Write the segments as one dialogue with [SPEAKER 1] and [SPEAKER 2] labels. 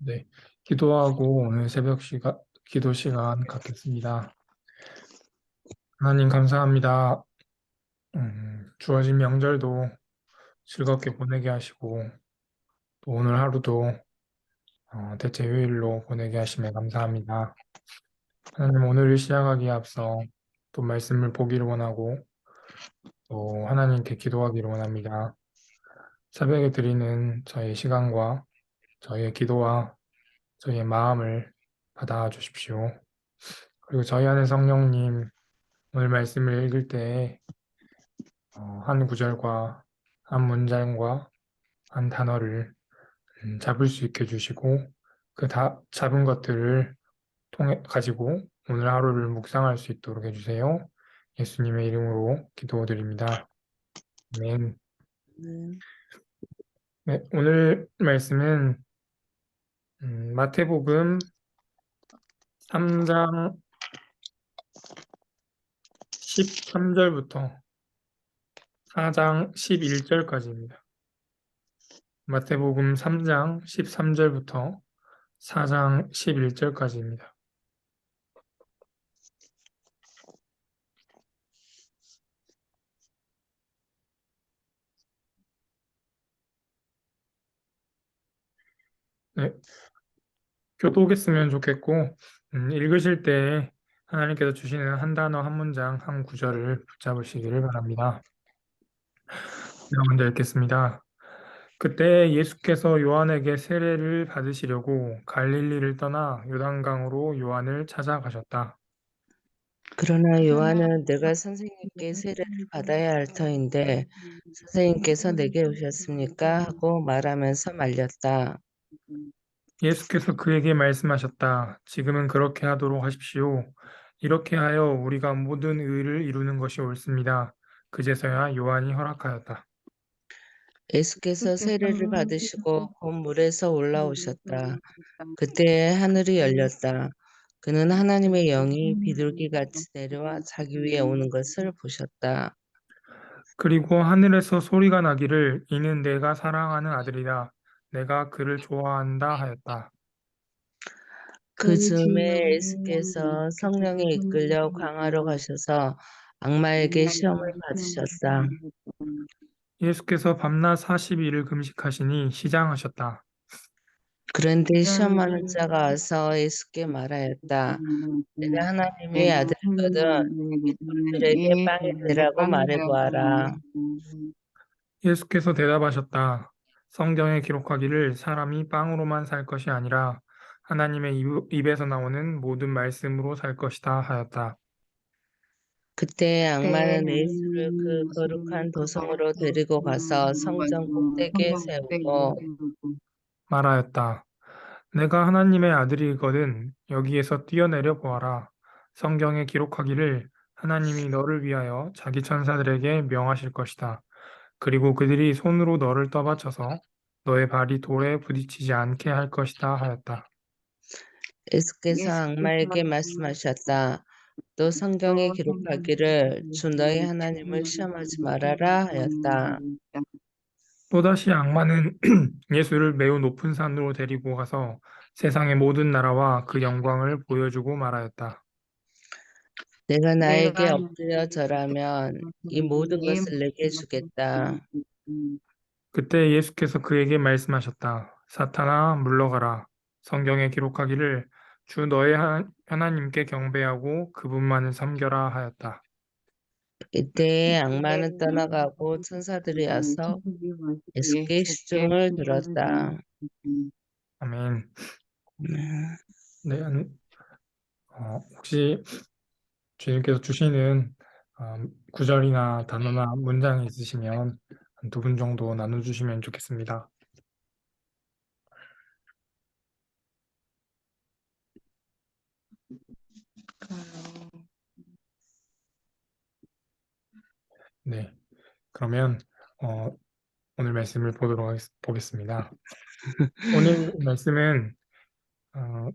[SPEAKER 1] 네, 기도하고 오늘 기도 시간 갖겠습니다. 하나님 감사합니다. 주어진 명절도 즐겁게 보내게 하시고 또 오늘 하루도 대체 휴일로 보내게 하심에 감사합니다. 하나님 오늘을 시작하기에 앞서 또 말씀을 보기를 원하고 또 하나님께 기도하기를 원합니다. 새벽에 드리는 저희 시간과 저희의 기도와 저희의 마음을 받아 주십시오. 그리고 저희 안에 성령님 오늘 말씀을 읽을 때 한 구절과 한 문장과 한 단어를 잡을 수 있게 해주시고 그 잡은 것들을 통해 가지고 오늘 하루를 묵상할 수 있도록 해주세요. 예수님의 이름으로 기도드립니다. 아멘.
[SPEAKER 2] 네.
[SPEAKER 1] 네, 오늘 말씀은 마태복음 3장 13절부터 4장 11절까지입니다. 마태복음 3장 13절부터 4장 11절까지입니다. 네, 교독했으면 좋겠고, 읽으실 때 하나님께서 주시는 한 단어, 한 문장, 한 구절을 붙잡으시기를 바랍니다. 제가 먼저 읽겠습니다. 그때 예수께서 요한에게 세례를 받으시려고 갈릴리를 떠나 요단강으로 요한을 찾아가셨다.
[SPEAKER 2] 그러나 요한은 내가 선생님께 세례를 받아야 할 터인데 선생님께서 내게 오셨습니까? 하고 말하면서 말렸다.
[SPEAKER 1] 예수께서 그에게 말씀하셨다. 지금은 그렇게 하도록 하십시오. 이렇게 하여 우리가 모든 의를 이루는 것이 옳습니다. 그제서야 요한이 허락하였다.
[SPEAKER 2] 예수께서 세례를 받으시고 곧 물에서 올라오셨다. 그때 하늘이 열렸다. 그는 하나님의 영이 비둘기같이 내려와 자기 위에 오는 것을 보셨다.
[SPEAKER 1] 그리고 하늘에서 소리가 나기를 이는 내가 사랑하는 아들이다. 내가 그를 좋아한다 하였다.
[SPEAKER 2] 그 즈음에 예수께서 성령에 이끌려 광야로 가셔서 악마에게 시험을 받으셨다.
[SPEAKER 1] 예수께서 밤낮 40일을 금식하시니 시장하셨다.
[SPEAKER 2] 그런데 시험하는 자가 와서 예수께 말하였다. 내가 하나님의 아들이거든 이 돌들에게 빵이 되라고 말해보아라.
[SPEAKER 1] 예수께서 대답하셨다. 성경에 기록하기를 사람이 빵으로만 살 것이 아니라 하나님의 입에서 나오는 모든 말씀으로 살 것이다 하였다.
[SPEAKER 2] 그때 악마는 예수를 그 거룩한 도성으로 데리고 가서 성전 꼭대기에 세우고
[SPEAKER 1] 말하였다. 내가 하나님의 아들이거든 여기에서 뛰어내려 보아라. 성경에 기록하기를 하나님이 너를 위하여 자기 천사들에게 명하실 것이다. 그리고 그들이 손으로 너를 떠받쳐서 너의 발이 돌에 부딪히지 않게 할 것이다 하였다.
[SPEAKER 2] 예수께서 악마에게 말씀하셨다. 또 성경에 기록하기를 주 너희 하나님을 시험하지 말아라 하였다.
[SPEAKER 1] 또다시 악마는 예수를 매우 높은 산으로 데리고 가서 세상의 모든 나라와 그 영광을 보여주고 말하였다.
[SPEAKER 2] 내가 나에게 엎드려 절하면 이 모든 것을 내게 주겠다.
[SPEAKER 1] 그때 예수께서 그에게 말씀하셨다. 사탄아, 물러가라. 성경에 기록하기를 주 너의 하나님께 경배하고 그분만을 섬겨라 하였다.
[SPEAKER 2] 이때에 악마는 떠나가고 천사들이 와서 예수께 시중을 들었다.
[SPEAKER 1] 아멘.
[SPEAKER 2] 음,
[SPEAKER 1] 네, 혹시 주님께서 주시는 구절이나 단어나 문장이 있으시면 한 두 분 정도 나눠주시면 좋겠습니다. 네, 그러면 어, 오늘 말씀을 보겠습니다. 오늘 말씀은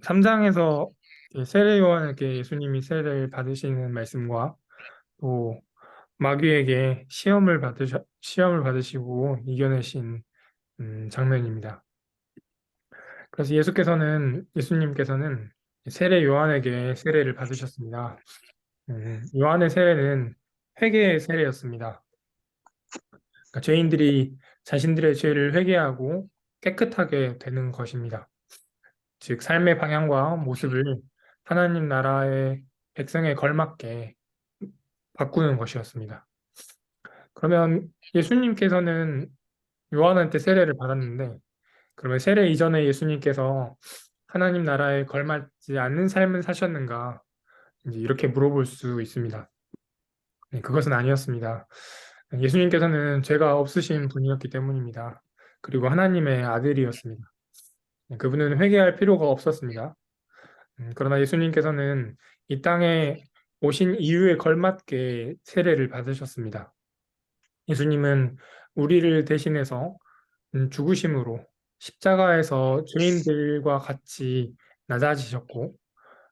[SPEAKER 1] 3장에서 세례 요한에게 예수님이 세례를 받으시는 말씀과 또 마귀에게 시험을 받으시고 이겨내신 장면입니다. 그래서 예수님께서는 세례 요한에게 세례를 받으셨습니다. 요한의 세례는 회개의 세례였습니다. 그러니까 죄인들이 자신들의 죄를 회개하고 깨끗하게 되는 것입니다. 즉, 삶의 방향과 모습을 하나님 나라의 백성에 걸맞게 바꾸는 것이었습니다. 그러면 예수님께서는 요한한테 세례를 받았는데, 그러면 세례 이전에 예수님께서 하나님 나라에 걸맞지 않는 삶을 사셨는가? 이제 이렇게 물어볼 수 있습니다. 네, 그것은 아니었습니다. 예수님께서는 죄가 없으신 분이었기 때문입니다. 그리고 하나님의 아들이었습니다. 그분은 회개할 필요가 없었습니다. 그러나 예수님께서는 이 땅에 오신 이유에 걸맞게 세례를 받으셨습니다. 예수님은 우리를 대신해서 죽으심으로 십자가에서 죄인들과 같이 낮아지셨고,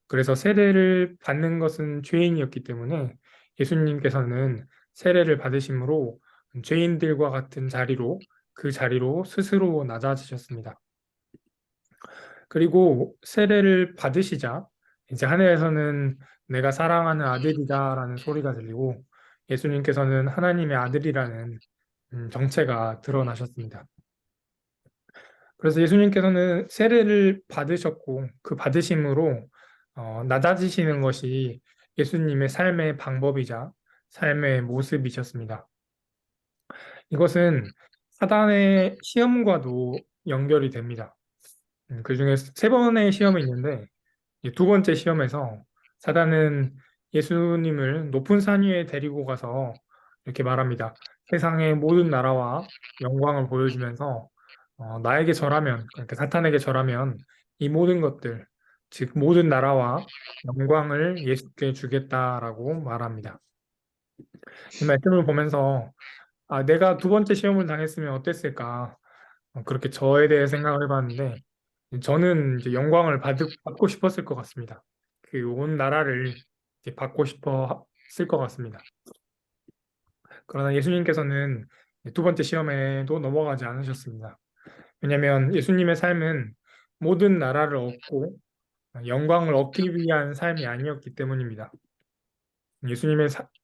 [SPEAKER 1] 그래서 세례를 받는 것은 죄인이었기 때문에 예수님께서는 세례를 받으심으로 죄인들과 같은 자리로 그 자리로 스스로 낮아지셨습니다. 그리고 세례를 받으시자 이제 하늘에서는 내가 사랑하는 아들이다라는 소리가 들리고 예수님께서는 하나님의 아들이라는 정체가 드러나셨습니다. 그래서 예수님께서는 세례를 받으셨고 그 받으심으로 낮아지시는 것이 예수님의 삶의 방법이자 삶의 모습이셨습니다. 이것은 사단의 시험과도 연결이 됩니다. 그 중에 세 번의 시험이 있는데 이두 번째 시험에서 사단은 예수님을 높은 산 위에 데리고 가서 이렇게 말합니다. 세상의 모든 나라와 영광을 보여주면서 나에게 절하면, 그러니까 사탄에게 절하면 이 모든 것들, 즉 모든 나라와 영광을 예수께 주겠다라고 말합니다. 이 말씀을 보면서 내가 두 번째 시험을 당했으면 어땠을까? 그렇게 저에 대해 생각을 해봤는데 저는 이제 영광을 받고 싶었을 것 같습니다. 그 온 나라를 이제 받고 싶었을 것 같습니다. 그러나 예수님께서는 두 번째 시험에도 넘어가지 않으셨습니다. 왜냐하면 예수님의 삶은 모든 나라를 얻고 영광을 얻기 위한 삶이 아니었기 때문입니다.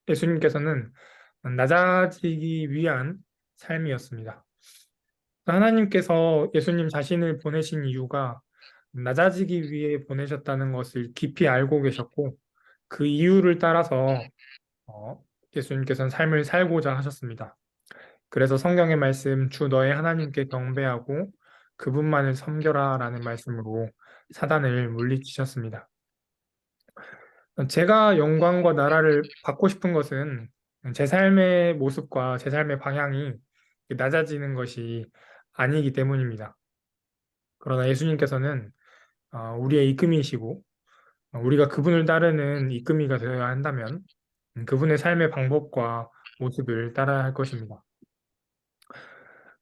[SPEAKER 1] 예수님께서는 낮아지기 위한 삶이었습니다. 하나님께서 예수님 자신을 보내신 이유가 낮아지기 위해 보내셨다는 것을 깊이 알고 계셨고, 그 이유를 따라서 어, 예수님께서는 삶을 살고자 하셨습니다. 그래서 성경의 말씀, 주 너의 하나님께 경배하고 그분만을 섬겨라 라는 말씀으로 사단을 물리치셨습니다. 제가 영광과 나라를 받고 싶은 것은 제 삶의 모습과 제 삶의 방향이 낮아지는 것이 아니기 때문입니다. 그러나 예수님께서는 우리의 이끌이시고 우리가 그분을 따르는 이끌이가 되어야 한다면 그분의 삶의 방법과 모습을 따라야 할 것입니다.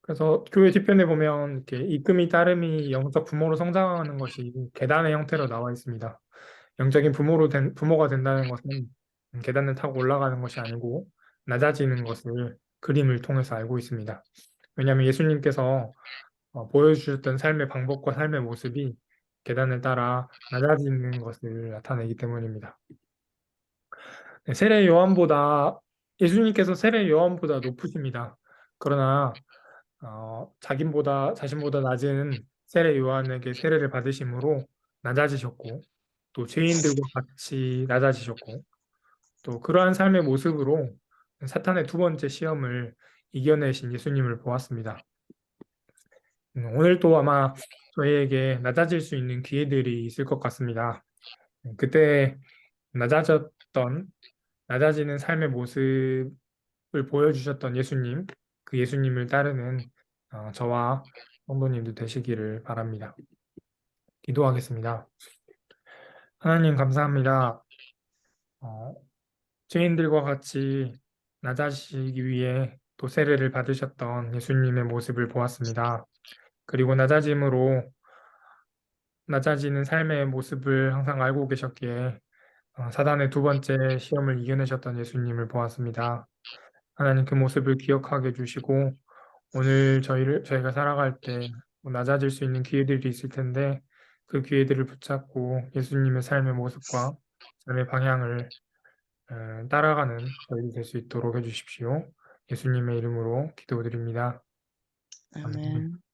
[SPEAKER 1] 그래서 교회 뒤편에 보면 이렇게 이끌이 따름이 영적 부모로 성장하는 것이 계단의 형태로 나와 있습니다. 영적인 부모가 된다는 것은 계단을 타고 올라가는 것이 아니고 낮아지는 것을 그림을 통해서 알고 있습니다. 왜냐하면 예수님께서 보여주셨던 삶의 방법과 삶의 모습이 계단을 따라 낮아지는 것을 나타내기 때문입니다. 네, 예수님께서 세례 요한보다 높으십니다. 그러나 자신보다 낮은 세례 요한에게 세례를 받으심으로 낮아지셨고 또 죄인들과 같이 낮아지셨고 또 그러한 삶의 모습으로 사탄의 두 번째 시험을 이겨내신 예수님을 보았습니다. 오늘도 아마 저희에게 낮아질 수 있는 기회들이 있을 것 같습니다. 그때 낮아졌던, 낮아지는 삶의 모습을 보여주셨던 예수님, 그 예수님을 따르는 저와 성도님도 되시기를 바랍니다. 기도하겠습니다. 하나님 감사합니다. 어, 죄인들과 같이 낮아지기 위해 또 세례를 받으셨던 예수님의 모습을 보았습니다. 그리고 낮아지는 삶의 모습을 항상 알고 계셨기에 사단의 두 번째 시험을 이겨내셨던 예수님을 보았습니다. 하나님 그 모습을 기억하게 해주시고 오늘 저희가 살아갈 때 낮아질 수 있는 기회들이 있을 텐데 그 기회들을 붙잡고 예수님의 삶의 모습과 삶의 방향을 따라가는 저희들이 될 수 있도록 해 주십시오. 예수님의 이름으로 기도드립니다. 아멘.
[SPEAKER 2] 아멘.